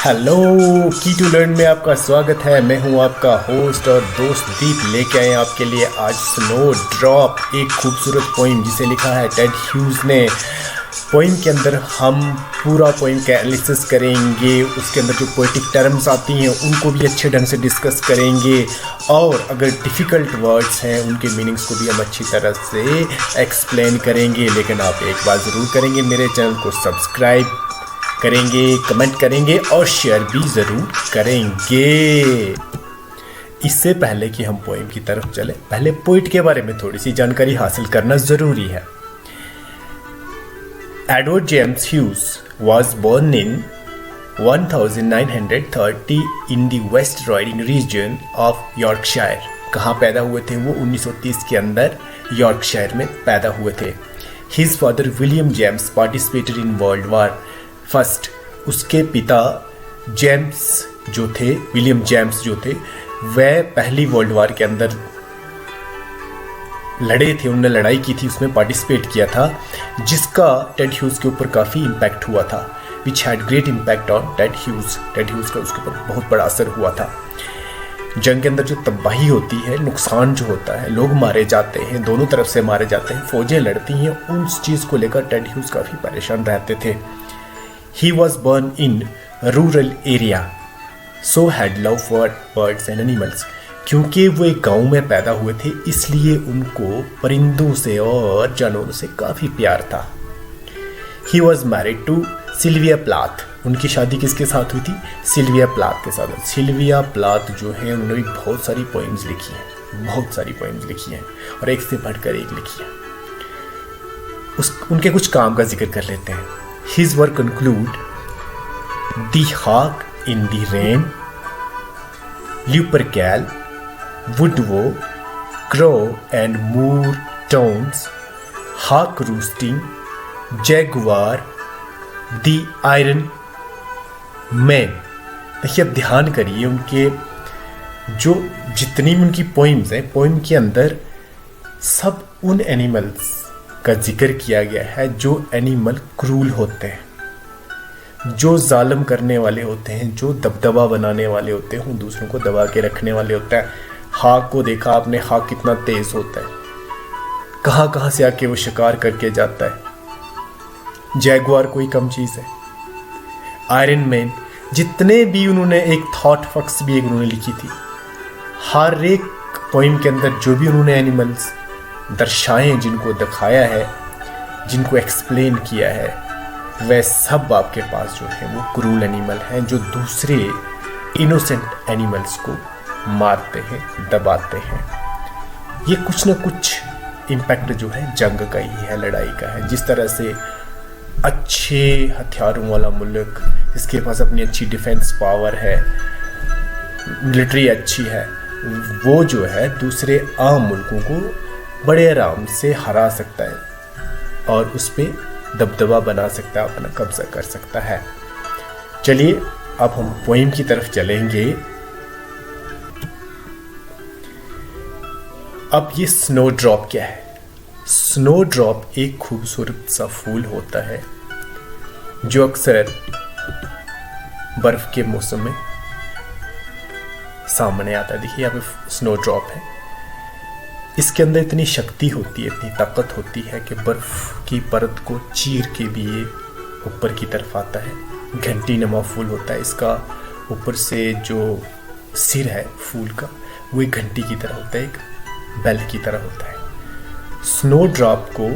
Hello, की to learn में आपका स्वागत है। मैं हूं आपका होस्ट और दोस्त दीप। लेके आए आपके लिए आज स्नो ड्रॉप, एक खूबसूरत पोइम जिसे लिखा है टेड ह्यूज ने। पोइम के अंदर हम पूरा पोइम का एनालिसिस करेंगे, उसके अंदर जो पोएटिक टर्म्स आती हैं उनको भी अच्छे ढंग से डिस्कस करेंगे, और अगर डिफ़िकल्ट वर्ड्स हैं उनके मीनिंग्स को भी हम अच्छी तरह से एक्सप्लेन करेंगे। लेकिन आप एक बात ज़रूर करेंगे, मेरे चैनल को सब्सक्राइब करेंगे, कमेंट करेंगे और शेयर भी ज़रूर करेंगे। इससे पहले कि हम पोएम की तरफ चले, पहले पोइट के बारे में थोड़ी सी जानकारी हासिल करना ज़रूरी है। Edward James huge was born in 1930 in the West Riding region of Yorkshire। कहाँ पैदा हुए थे वो? 1930 के अंदर यॉर्कशायर में पैदा हुए थे। His father William James participated in World War first. उसके पिता जेम्स जो थे, विलियम जेम्स जो थे, वह पहली वर्ल्ड वार के अंदर लड़े थे। उन्होंने लड़ाई की थी, उसमें पार्टिसिपेट किया था, जिसका टेड ह्यूज के ऊपर काफ़ी इम्पैक्ट हुआ था। Which had great impact on Ted Hughes. Ted Hughes का उसके ऊपर बहुत बड़ा असर हुआ था। जंग के अंदर जो तबाही होती है, नुकसान जो होता है, लोग मारे जाते हैं, दोनों तरफ से मारे जाते हैं, फौजें लड़ती हैं, उस चीज़ को लेकर टेड ह्यूज काफ़ी परेशान रहते थे। He was born in rural area, so had love for birds and animals। क्योंकि वो एक गांव में पैदा हुए थे, इसलिए उनको परिंदों से और जानवरों से काफ़ी प्यार था। He was married to Sylvia Plath. उनकी शादी किसके साथ हुई थी? सिल्विया प्लाथ के साथ। सिल्विया प्लाथ जो है, उन्होंने भी बहुत सारी पोइम्स लिखी हैं, बहुत सारी पोइम्स लिखी हैं, और एक से बढ़कर एक लिखी है। उनके कुछ काम का जिक्र कर लेते हैं। His work include The Hawk in the Rain, Lupercal, Woodrow, Crow and Moor Tones, Hawk Roosting, Jaguar, The Iron Man। देखिए, अब ध्यान करिए, उनके जो जितनी भी उनकी पोइम्स हैं, पोइम के अंदर सब उन एनिमल्स का जिक्र किया गया है जो एनिमल क्रूल होते हैं, जो जालिम करने वाले होते हैं, जो दबदबा बनाने वाले होते हैं, दूसरों को दबा के रखने वाले होते हैं। हाक को देखा आपने, हाक कितना तेज होता है, कहाँ कहाँ से आके वो शिकार करके जाता है। जैगुआर कोई कम चीज़ है। आयरन मैन, जितने भी उन्होंने एक थॉट फक्स भी एक उन्होंने लिखी थी, हर एक पोइम के अंदर जो भी उन्होंने एनिमल्स दर्शाए, जिनको दिखाया है, जिनको एक्सप्लेन किया है, वह सब आपके पास जो है वो क्रूल एनिमल हैं, जो दूसरे इनोसेंट एनिमल्स को मारते हैं, दबाते हैं। ये कुछ ना कुछ इम्पैक्ट जो है जंग का ही है, लड़ाई का है। जिस तरह से अच्छे हथियारों वाला मुल्क, जिसके पास अपनी अच्छी डिफेंस पावर है, मिलिट्री अच्छी है, वो जो है दूसरे आम मुल्कों को बड़े आराम से हरा सकता है और उस पर दबदबा बना सकता है, अपना कब्जा कर सकता है। चलिए अब हम पोइम की तरफ चलेंगे। अब ये स्नो ड्रॉप क्या है? स्नो ड्रॉप एक खूबसूरत सा फूल होता है जो अक्सर बर्फ के मौसम में सामने आता है। देखिए यहाँ पे स्नो ड्रॉप है। इसके अंदर इतनी शक्ति होती है, इतनी ताकत होती है कि बर्फ की परत को चीर के भी ये ऊपर की तरफ आता है। घंटी नमा फूल होता है इसका। ऊपर से जो सिर है फूल का, वो एक घंटी की तरह होता है, एक बेल की तरह होता है। स्नो ड्रॉप को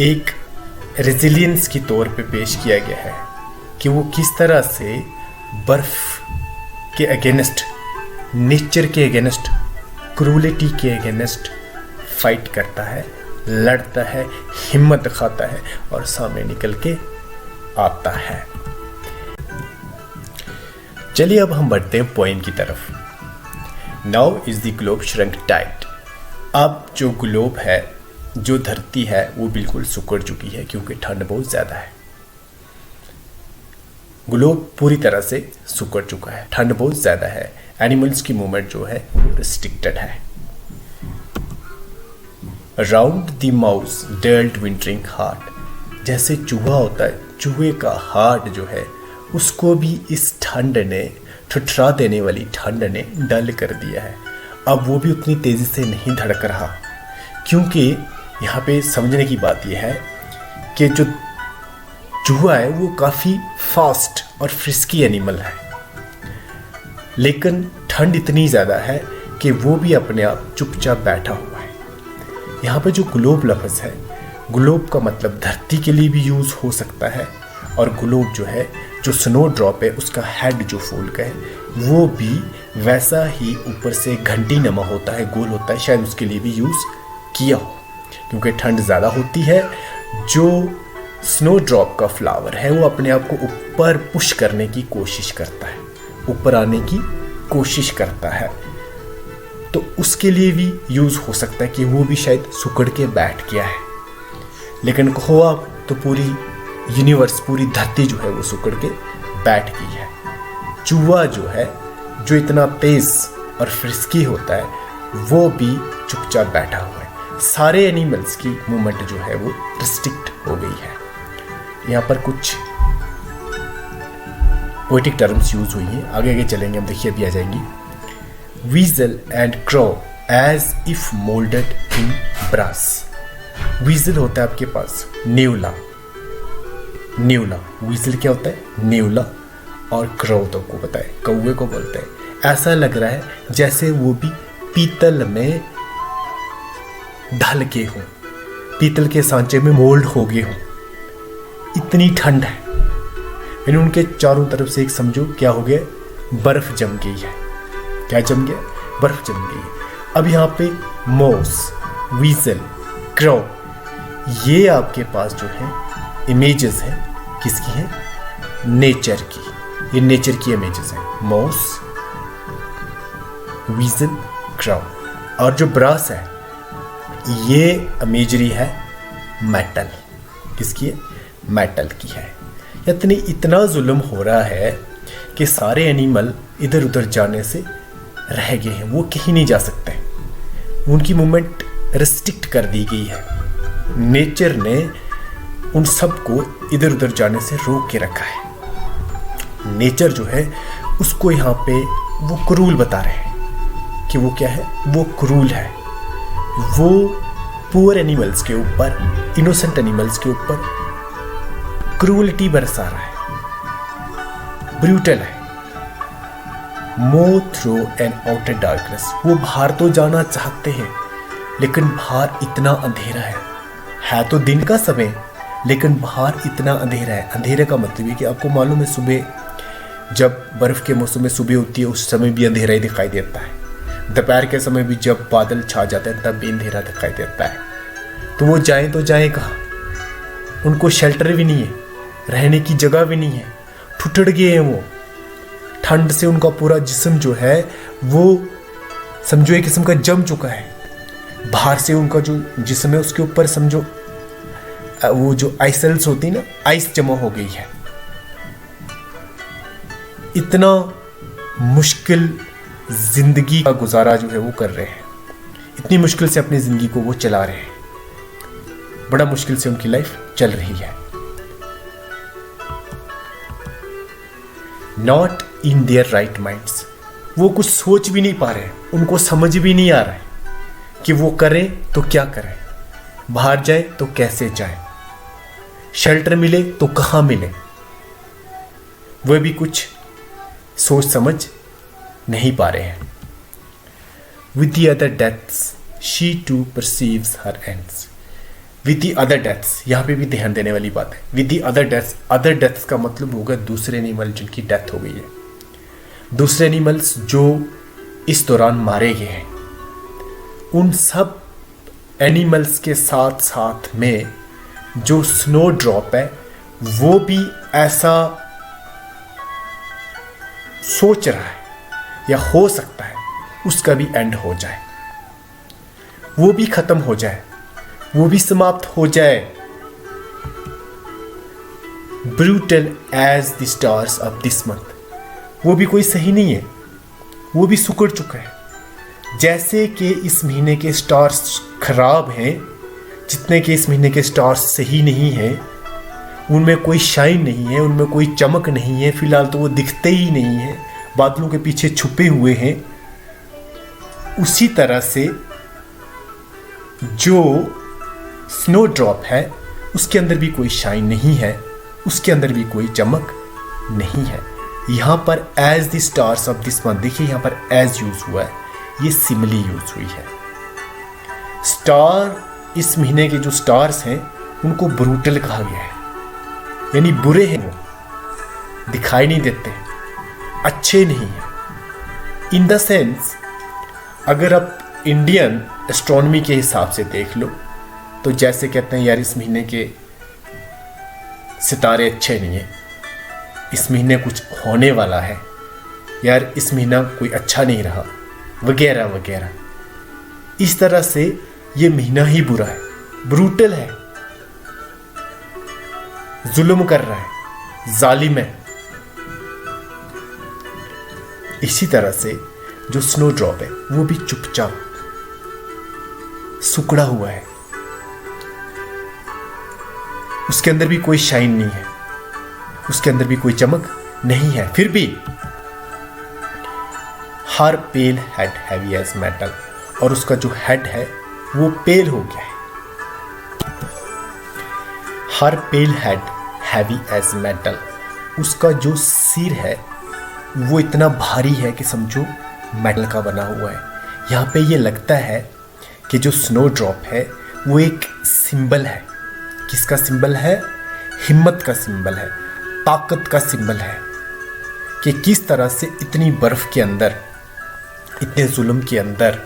एक रेजिलियंस की तौर पे पेश किया गया है कि वो किस तरह से बर्फ के अगेंस्ट, नेचर के अगेंस्ट, क्रूलिटी के अगेंस्ट फाइट करता है, लड़ता है, हिम्मत दिखाता है और सामने निकल के आता है। चलिए अब हम बढ़ते हैं पोएम की तरफ। Now is the globe shrunk tight. अब जो ग्लोब है, जो धरती है, वो बिल्कुल सिकुड़ चुकी है क्योंकि ठंड बहुत ज़्यादा है। ग्लोब पूरी तरह से सिकुड़ चुका है, ठंड बहुत ज़्यादा है। एनिमल्स की मूवमेंट जो है वो रिस्ट्रिक्टेड है। Round the mouse dealt wintering heart. जैसे चूहा होता है, चूहे का हार्ट जो है उसको भी इस ठंड ने, ठुठरा देने वाली ठंड ने डल कर दिया है। अब वो भी उतनी तेज़ी से नहीं धड़क रहा, क्योंकि यहाँ पे समझने की बात यह है कि जो चूहा है वो काफ़ी फास्ट और फ्रिस्की एनिमल है, लेकिन ठंड इतनी ज़्यादा है कि वो भी अपने आप चुपचाप बैठा हुआ है। यहाँ पे जो ग्लोब लफ्ज़ है, ग्लोब का मतलब धरती के लिए भी यूज़ हो सकता है, और ग्लोब जो है, जो स्नो ड्रॉप है, उसका हेड जो फूल का है वो भी वैसा ही ऊपर से घंटी नमा होता है, गोल होता है, शायद उसके लिए भी यूज़ किया हो, क्योंकि ठंड ज़्यादा होती है। जो स्नो ड्रॉप का फ्लावर है वो अपने आप को ऊपर पुश करने की कोशिश करता है, ऊपर आने की कोशिश करता है, तो उसके लिए भी यूज़ हो सकता है कि वो भी शायद सुकड़ के बैठ गया है। लेकिन कहो आप तो पूरी यूनिवर्स, पूरी धरती जो है वो सुकड़ के बैठ गई है। चूहा जो है, जो इतना तेज़ और फ्रिस्की होता है, वो भी चुपचाप बैठा हुआ है। सारे एनिमल्स की मूवमेंट जो है वो रिस्ट्रिक्ट हो गई है। यहाँ पर कुछ पोएटिक टर्म्स यूज हुई हैं, आगे आगे चलेंगे हम, देखिए अभी आ जाएंगी। Weasel and crow as if moulded in brass. Weasel होता है आपके पास न्यूला, न्यूला, वीजल क्या होता है? न्यूला। और क्रो तो आपको पता है कौवे को बोलते हैं। ऐसा लग रहा है जैसे वो भी पीतल में ढल के हों, पीतल के सांचे में मोल्ड हो गए हों, इतनी ठंड है। यानी उनके चारों तरफ से एक समझो क्या हो गया, बर्फ जम गई है। क्या जम गया? बर्फ जम गई है। अब यहाँ पे मॉस, वीजल, क्रो, ये आपके पास जो है इमेजेस हैं, किसकी हैं? नेचर की। ये नेचर की इमेजेस हैं, मॉस, वीजल, क्रो। और जो ब्रास है ये इमेजरी है मेटल। किसकी है? मेटल की है। यानी इतना जुल्म हो रहा है कि सारे एनिमल इधर उधर जाने से रह गए हैं, वो कहीं नहीं जा सकते, उनकी मूवमेंट रिस्ट्रिक्ट कर दी गई है। नेचर ने उन सबको इधर उधर जाने से रोक के रखा है। नेचर जो है उसको यहाँ पे वो क्रूल बता रहे हैं कि वो क्या है, वो क्रूल है। वो पुअर एनिमल्स के ऊपर, इनोसेंट एनिमल्स के ऊपर क्रूलिटी बरसा रहा है, ब्रूटल है। Move through an outer darkness. वो बाहर तो जाना चाहते हैं, लेकिन बाहर इतना अंधेरा है तो दिन का समय, लेकिन बाहर इतना अंधेरा है। अंधेरे का मतलब है कि आपको मालूम है, सुबह जब बर्फ़ के मौसम में सुबह होती है उस समय भी अंधेरा ही दिखाई देता है। दोपहर के समय भी जब बादल छा जाते हैं तब भी अंधेरा दिखाई देता है। तो वो जाएं तो जाएं कहाँ? उनको शेल्टर भी नहीं है, रहने की जगह भी नहीं है, ठुठर गए हैं वो। ठंड से उनका पूरा जिस्म जो है वो समझो एक किस्म का जम चुका है। बाहर से उनका जो जिस्म है उसके ऊपर समझो वो जो आइसल्स होती है ना, आइस जमा हो गई है। इतना मुश्किल जिंदगी का गुजारा जो है वो कर रहे हैं, इतनी मुश्किल से अपनी जिंदगी को वो चला रहे हैं, बड़ा मुश्किल से उनकी लाइफ चल रही है। Not in their right minds. वो कुछ सोच भी नहीं पा रहे, उनको समझ भी नहीं आ रहा है कि वो करें तो क्या करें, बाहर जाए तो कैसे जाए, शेल्टर मिले तो कहाँ मिले, वह भी कुछ सोच समझ नहीं पा रहे हैं। With the other deaths she too perceives her ends. With the other deaths, यहाँ पे भी ध्यान देने वाली बात है। With the other deaths, other deaths का मतलब होगा दूसरे एनिमल जिनकी डेथ हो गई है, दूसरे एनिमल्स जो इस दौरान मारे गए हैं, उन सब एनिमल्स के साथ साथ में जो स्नो ड्रॉप है वो भी ऐसा सोच रहा है या हो सकता है उसका भी एंड हो जाए, वो भी खत्म हो जाए, वो भी समाप्त हो जाए। Brutal as the stars of this month. वो भी कोई सही नहीं है, वो भी सुकड़ चुका है। जैसे कि इस महीने के स्टार्स खराब हैं, जितने के इस महीने के स्टार्स सही नहीं हैं, उनमें कोई शाइन नहीं है, उनमें कोई चमक नहीं है, फिलहाल तो वो दिखते ही नहीं है, बादलों के पीछे छुपे हुए हैं। उसी तरह से जो स्नो ड्रॉप है उसके अंदर भी कोई शाइन नहीं है, उसके अंदर भी कोई चमक नहीं है। यहाँ पर as the stars of this month, देखिए यहाँ पर एज यूज हुआ है, ये सिमिली यूज हुई है। स्टार, इस महीने के जो स्टार्स हैं उनको ब्रूटल कहा गया है, यानी बुरे हैं, वो दिखाई नहीं देते, अच्छे नहीं हैं। इन द सेंस, अगर आप इंडियन एस्ट्रोनॉमी के हिसाब से देख लो तो जैसे कहते हैं यार इस महीने के सितारे अच्छे नहीं हैं, इस महीने कुछ होने वाला है, यार इस महीना कोई अच्छा नहीं रहा, वगैरह वगैरह। इस तरह से ये महीना ही बुरा है, ब्रूटल है, जुल्म कर रहा है, जालिम है। इसी तरह से जो स्नो ड्रॉप है वो भी चुपचाप सुकड़ा हुआ है, उसके अंदर भी कोई शाइन नहीं है, उसके अंदर भी कोई चमक नहीं है। फिर भी हर पेल हेड हैवी एज मेटल, और उसका जो हेड है वो पेल हो गया है। हर पेल हेड हैवी एज मेटल, उसका जो सिर है वो इतना भारी है कि समझो मेटल का बना हुआ है। यहाँ पे ये लगता है कि जो स्नो ड्रॉप है वो एक सिंबल है। किसका सिंबल है? हिम्मत का सिंबल है, ताकत का सिंबल है, कि किस तरह से इतनी बर्फ के अंदर, इतने जुल्म के अंदर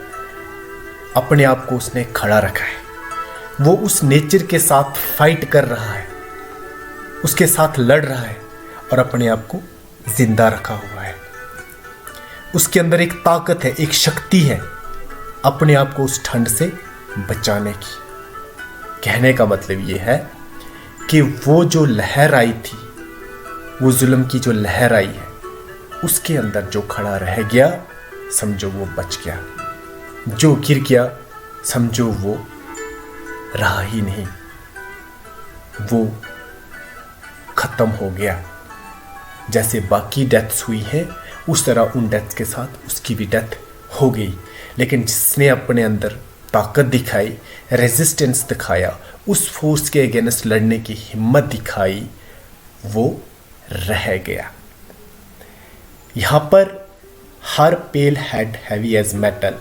अपने आप को उसने खड़ा रखा है। वो उस नेचर के साथ फाइट कर रहा है, उसके साथ लड़ रहा है और अपने आप को जिंदा रखा हुआ है। उसके अंदर एक ताकत है, एक शक्ति है अपने आप को उस ठंड से बचाने की। कहने का मतलब ये है कि वो जो लहर आई थी, वो जुल्म की जो लहर आई है, उसके अंदर जो खड़ा रह गया समझो वो बच गया, जो गिर गया समझो वो रहा ही नहीं, वो खत्म हो गया। जैसे बाकी डेथ्स हुई हैं उस तरह उन डेथ्स के साथ उसकी भी डेथ हो गई। लेकिन जिसने अपने अंदर ताकत दिखाई, रेजिस्टेंस दिखाया, उस फोर्स के अगेंस्ट लड़ने की हिम्मत दिखाई, वो रह गया। यहाँ पर हर पेल हेड हैवी एज मेटल,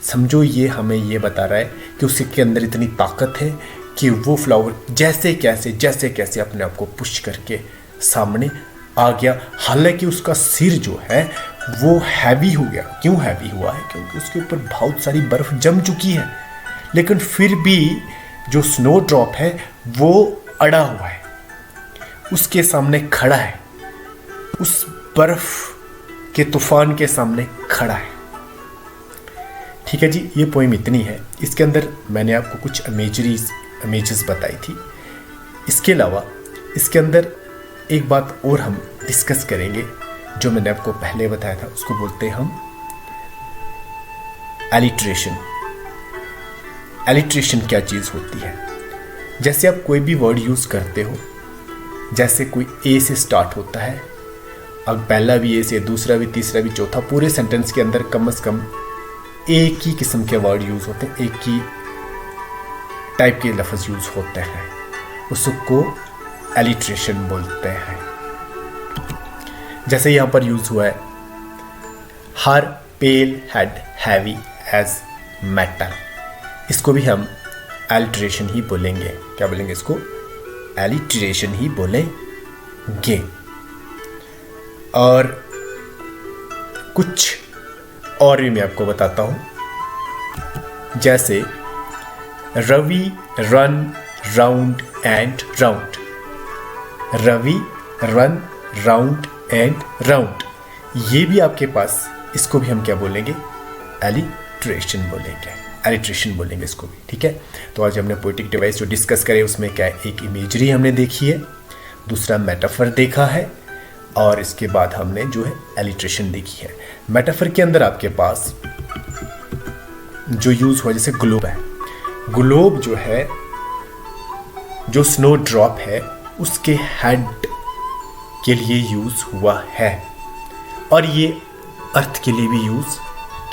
समझो ये हमें ये बता रहा है कि उसके अंदर इतनी ताकत है कि वो फ्लावर जैसे कैसे अपने आप को पुश करके सामने आ गया। हालांकि उसका सिर जो है वो हैवी हो गया। क्यों हैवी हुआ है? क्योंकि उसके ऊपर बहुत सारी बर्फ जम चुकी है, लेकिन फिर भी जो स्नो ड्रॉप है वो अड़ा हुआ है, उसके सामने खड़ा है, उस बर्फ के तूफान के सामने खड़ा है। ठीक है जी, ये पोइम इतनी है। इसके अंदर मैंने आपको कुछ इमेजेस बताई थी। इसके अलावा इसके अंदर एक बात और हम डिस्कस करेंगे, जो मैंने आपको पहले बताया था, उसको बोलते हैं हम एलिट्रेशन। एलिट्रेशन क्या चीज़ होती है? जैसे आप कोई भी वर्ड यूज़ करते हो, जैसे कोई ए से स्टार्ट होता है, अब पहला भी ए से, दूसरा भी, तीसरा भी, चौथा, पूरे सेंटेंस के अंदर कम से कम एक ही किस्म के वर्ड यूज़ होते हैं, एक ही टाइप के लफ्ज़ यूज़ होते हैं, उसको एलिट्रेशन बोलते हैं। जैसे यहाँ पर यूज़ हुआ है हर पेल हेड हैवी एज मेटल, इसको भी हम एलिट्रेशन ही बोलेंगे। क्या बोलेंगे इसको? एलिट्रेशन ही बोलेंगे। और कुछ और भी मैं आपको बताता हूँ, जैसे Ravi run round and round, Ravi run round and round, ये भी आपके पास, इसको भी हम क्या बोलेंगे? एलिट्रेशन बोलेंगे, एलिट्रेशन बोलेंगे इसको भी। ठीक है, तो आज हमने पोएटिक डिवाइस जो डिस्कस करे उसमें क्या है, एक इमेजरी हमने देखी है, दूसरा मेटाफर देखा है, और इसके बाद हमने जो है एलिट्रेशन देखी है। मेटाफर के अंदर आपके पास जो यूज़ हुआ, जैसे ग्लोब है, ग्लोब जो है, जो स्नो ड्रॉप है, उसके हेड के लिए यूज़ हुआ है और ये अर्थ के लिए भी यूज़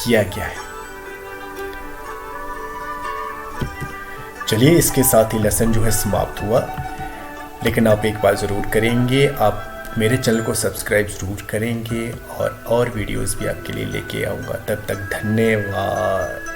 किया गया है। चलिए, इसके साथ ही लेसन जो है समाप्त हुआ, लेकिन आप एक बात ज़रूर करेंगे, आप मेरे चैनल को सब्सक्राइब ज़रूर करेंगे और वीडियोस भी आपके लिए लेके आऊँगा। तब तक धन्यवाद।